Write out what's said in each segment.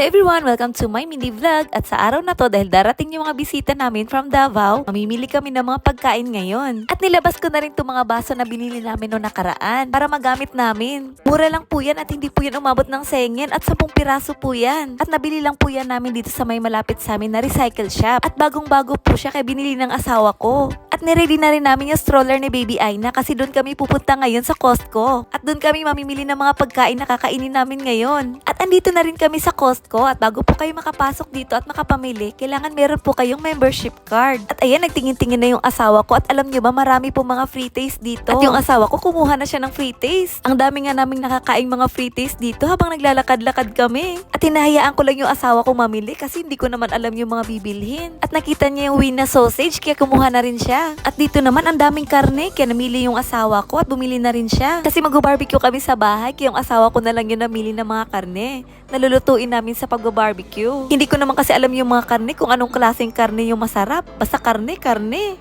Hi everyone! Welcome to my mini vlog. At sa araw na to, dahil darating yung mga bisita namin from Davao, mamimili kami ng mga pagkain ngayon. At nilabas ko na rin itong mga baso na binili namin noong nakaraan para magamit namin. Mura lang po yan at hindi po yan umabot ng sengen at 10 piraso po yan. At nabili lang po yan namin dito sa may malapit sa amin na recycle shop. At bagong-bago po siya kaya binili ng asawa ko. At niready na rin namin yung stroller ni Baby Aina kasi doon kami pupunta ngayon sa Costco. At doon kami mamimili ng mga pagkain na kakainin namin ngayon. At andito na rin kami sa Costco at bago po kayo makapasok dito at makapamili, kailangan meron po kayong membership card. At ayan, nagtingin-tingin na yung asawa ko at alam nyo ba, marami po mga free taste dito. At yung asawa ko, kumuha na siya ng free taste. Ang dami nga naming nakakaing mga free taste dito habang naglalakad-lakad kami. At hinahayaan ko lang yung asawa ko mamili kasi hindi ko naman alam yung mga bibilhin. At nakita niya yung Wina sausage kaya kumuha na rin siya. At dito naman ang daming karne kaya namili yung asawa ko at bumili na rin siya. Kasi mag-barbecue kami sa bahay kaya yung asawa ko na lang yung namili ng mga karne. Nalulutuin namin sa pag-barbecue. Hindi ko naman kasi alam yung mga karne kung anong klaseng karne yung masarap. Basta karne.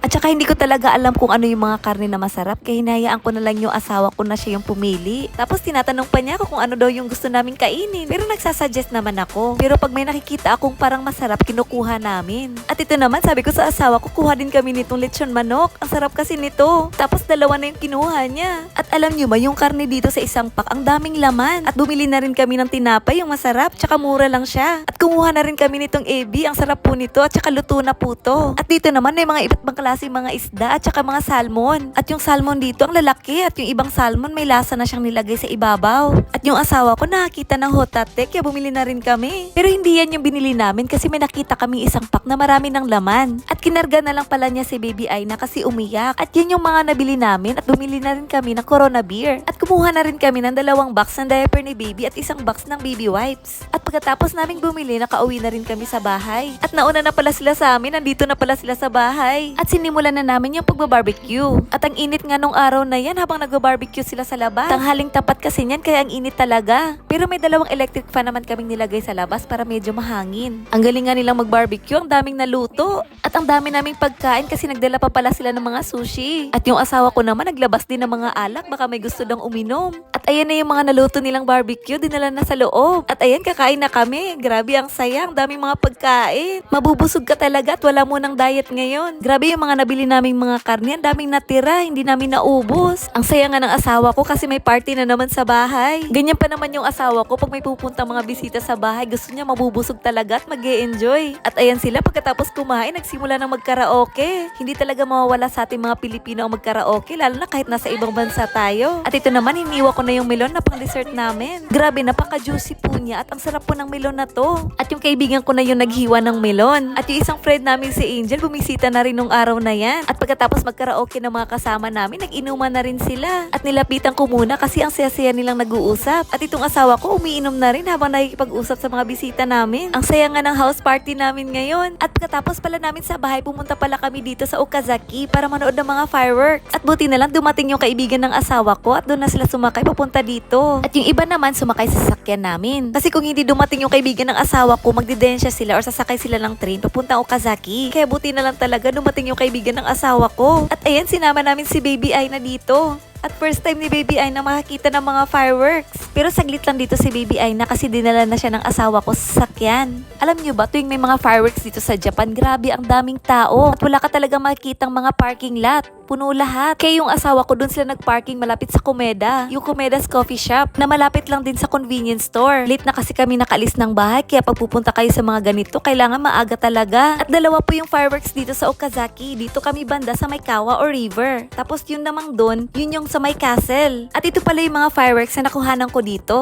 At saka hindi ko talaga alam kung ano yung mga karne na masarap kaya hinayaan ko na lang yung asawa ko na siya yung pumili. Tapos tinatanong pa niya ako kung ano daw yung gusto namin kainin. Pero nagsasuggest naman ako. Pero pag may nakikita akong parang masarap, kinukuha namin. At ito naman, sabi ko sa asawa ko, kuha din kami nitong lechon manok. Ang sarap kasi nito. Tapos dalawa na yung kinuha niya. At alam niyo ba, yung karne dito sa isang pack, ang daming laman. At bumili na rin kami ng tinapay, yung masarap, tsaka mura lang siya. At kumuha na rin kami nitong ebi, ang sarap po nito, at tsaka luto na po to. At dito naman may mga iba't ibang klase mga isda, at tsaka mga salmon. At yung salmon dito, ang lalaki, at yung ibang salmon may lasa na siyang nilagay sa ibabaw. At yung asawa ko nakakita ng hotate, kaya bumili na rin kami. Pero hindi yan yung binili namin kasi may nakita kaming isang pack na marami ng laman. At kinarga na lang pala niya si Baby Aina kasi umiyak. At yan yung mga nabili namin at bumili na rin kami ng Corona beer. At kumuha na rin kami ng 2 box ng diaper ni baby at 1 box ng baby wipes. At pagkatapos naming bumili, nakauwi na rin kami sa bahay. At nauna na pala sila sa amin, nandito na pala sila sa bahay. At sinimulan na namin yung pagba-barbecue. At ang init nga nung araw na yan habang nagba-barbecue sila sa labas. Tanghaling tapat kasi niyan kaya ang init talaga. Pero may 2 electric fan naman kaming nilagay sa labas para medyo mahangin. Ang galing nga nilang mag-barbecue, ang daming naluto. At ang dami naming pagkain kasi nagdala pa pala sila ng mga sushi. At yung asawa ko naman naglabas din ng mga alak, baka may gusto dang uminom. At ayan na yung mga naluto nilang barbecue, dinala na sa loob. At ayan, kakain na kami. Grabe, ang saya, ang daming mga pagkain. Mabubusog ka talaga at wala mo ng diet ngayon. Grabe yung mga nabili naming mga karne, ang daming natira, hindi namin naubos. Ang saya nga ng asawa ko kasi may party na naman sa bahay. Ganyan pa naman yung asawa ko pag may pupunta mga bisita sa bahay, gusto niya mabubusog talaga at mag-e-enjoy. At ayan sila, pagkatapos kumain, nagsimula ng magkaraoke. Hindi talaga mawawala sa ating mga Pilipino ang magkaraoke, lalo na kahit nasa ibang bansa tayo. At ito naman, hiniwa ko na yung melon na pang dessert namin. Grabe, napaka-juicy po niya at ang sarap po ng melon na to. At yung kaibigan ko na yung naghiwa ng melon. At yung isang friend namin si Angel, bumisita na rin nung araw na yan. At pagkatapos magkaraoke ng mga kasama namin, nag-inuman na rin sila. At nilapitan ko muna kasi ang saya-saya nilang nag-uusap. At itong asawa ko umiinom na rin habang nakikipag-usap sa mga bisita namin. Ang saya nga ng house party namin ngayon. At pagkatapos pala namin sa bahay, pumunta pala kami dito sa Okazaki para manood ng mga fireworks. At buti na lang dumating yung kaibigan ng asawa ko at doon na sila sumakay papunta dito. At yung iba naman sumakay sa sasakyan namin. Kasi kung hindi dumating yung kaibigan ng asawa ko, magdidensya sila or sasakay sila ng train papunta Okazaki. Kaya buti na lang talaga dumating yung kaibigan ng asawa ko. At ayan, sinama namin si Baby Aina dito. At first time ni Baby Aina makakita ng mga fireworks. Pero saglit lang dito si Baby Aina kasi dinala na siya ng asawa ko sa sasakyan. Alam nyo ba, tuwing may mga fireworks dito sa Japan, grabe ang daming tao. At wala ka talaga makikitang mga parking lot. Puno lahat. Kaya yung asawa ko doon sila nagparking malapit sa Komeda. Yung Komeda's Coffee Shop na malapit lang din sa convenience store. Late na kasi kami nakaalis ng bahay kaya pag pupunta kayo sa mga ganito, kailangan maaga talaga. At 2 po yung fireworks dito sa Okazaki. Dito kami banda sa may Kawa or River. Tapos yun namang doon, yun yung sa may castle. At ito pala yung mga fireworks na nakuhanan ko dito.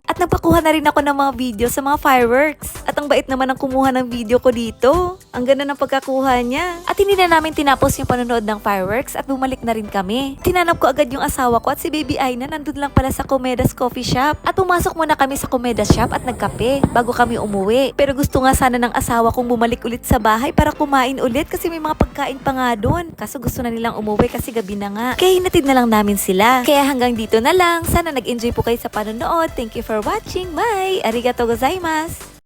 At nagpakuha na rin ako ng mga video sa mga fireworks. At At ang bait naman ng kumuha ng video ko dito. Ang ganda ng pagkakuha niya. At hindi na namin tinapos yung panonood ng fireworks at bumalik na rin kami. Tinanap ko agad yung asawa ko at si Baby Aina nandun lang pala sa Comeda's Coffee Shop. At pumasok muna kami sa Comeda's Shop at nagkape bago kami umuwi. Pero gusto nga sana ng asawa kong bumalik ulit sa bahay para kumain ulit kasi may mga pagkain pa nga doon. Kaso gusto na nilang umuwi kasi gabi na nga. Kaya hinatid na lang namin sila. Kaya hanggang dito na lang. Sana nag-enjoy po kayo sa panonood. Thank you for watching. Bye! Arigatou gozaimasu!